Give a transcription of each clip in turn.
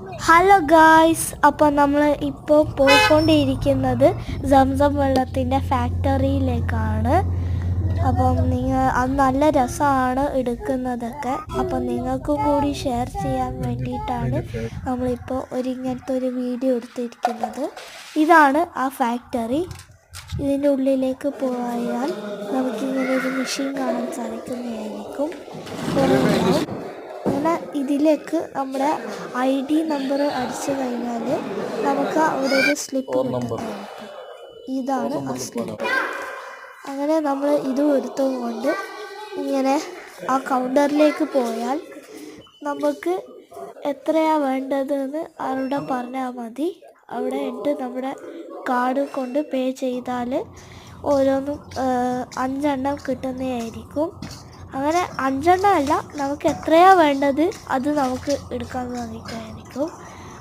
Hello guys, അപ്പോൾ നമ്മൾ ഇപ്പോൾ പോയിക്കൊണ്ടിരിക്കുന്നത് സംസം വെള്ളത്തിൻ്റെ ഫാക്ടറിയിലേക്കാണ്. അപ്പം അത് നല്ല രസമാണ് എടുക്കുന്നതൊക്കെ. അപ്പം നിങ്ങൾക്കും കൂടി ഷെയർ ചെയ്യാൻ വേണ്ടിയിട്ടാണ് നമ്മളിപ്പോൾ ഇങ്ങനത്തെ ഒരു വീഡിയോ എടുത്തിരിക്കുന്നത്. ഇതാണ് ആ ഫാക്ടറി. ഇതിൻ്റെ ഉള്ളിലേക്ക് പോയാൽ നമുക്കിങ്ങനെ ഒരു മെഷീൻ കാണാൻ സാധിക്കുന്നതായിരിക്കും. അങ്ങനെ ഇതിലേക്ക് നമ്മുടെ ID നമ്പർ അടിച്ചു കഴിഞ്ഞാൽ നമുക്ക് അവിടെ ഒരു സ്ലിപ്പ് കിട്ടുന്നതായിരിക്കും. ഇതാണ് ആ സ്ലിപ്പ്. അങ്ങനെ നമ്മൾ ഇതും എടുത്തുകൊണ്ട് ഇങ്ങനെ ആ കൗണ്ടറിലേക്ക് പോയാൽ നമുക്ക് എത്രയാണ് വേണ്ടതെന്ന് അവിടെ പറഞ്ഞാൽ മതി. അവിടെ ഇട്ട് നമ്മുടെ കാർഡ് കൊണ്ട് പേ ചെയ്താൽ ഓരോന്നും 5 എണ്ണം കിട്ടുന്നതായിരിക്കും. അങ്ങനെ 5 എണ്ണം അല്ല, നമുക്ക് എത്രയാണ് വേണ്ടത് അത് നമുക്ക് എടുക്കാൻ സാധിക്കുമായിരിക്കും.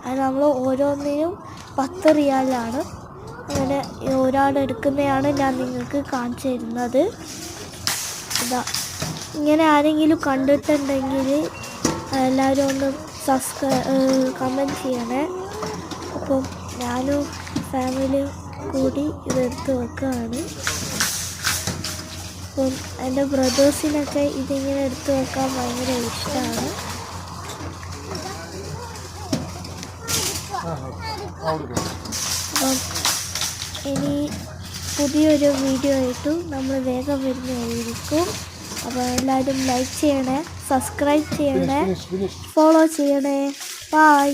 അത് നമ്മൾ ഓരോന്നിനും 10 റിയാലാണ്. അങ്ങനെ ഒരാൾ എടുക്കുന്നതാണ് ഞാൻ നിങ്ങൾക്ക് കാണിച്ചു തരുന്നത്. ഇതാ, ഇങ്ങനെ ആരെങ്കിലും കണ്ടിട്ടുണ്ടെങ്കിൽ എല്ലാവരും ഒന്ന് കമൻറ്റ് ചെയ്യണേ. അപ്പം ഞാനും ഫാമിലിയും കൂടി ഇതെടുത്ത് വെക്കുകയാണ്. അപ്പം എൻ്റെ ബ്രദേഴ്സിനൊക്കെ ഇതിങ്ങനെ എടുത്ത് വെക്കാൻ ഭയങ്കര ഇഷ്ടമാണ്. അപ്പം ഇനി പുതിയൊരു വീഡിയോ ആയിട്ടും നമ്മൾ വേഗം വരുന്നതായിരിക്കും. അപ്പോൾ എല്ലാവരും ലൈക്ക് ചെയ്യണേ, സബ്സ്ക്രൈബ് ചെയ്യണേ, ഫോളോ ചെയ്യണേ. ബൈ.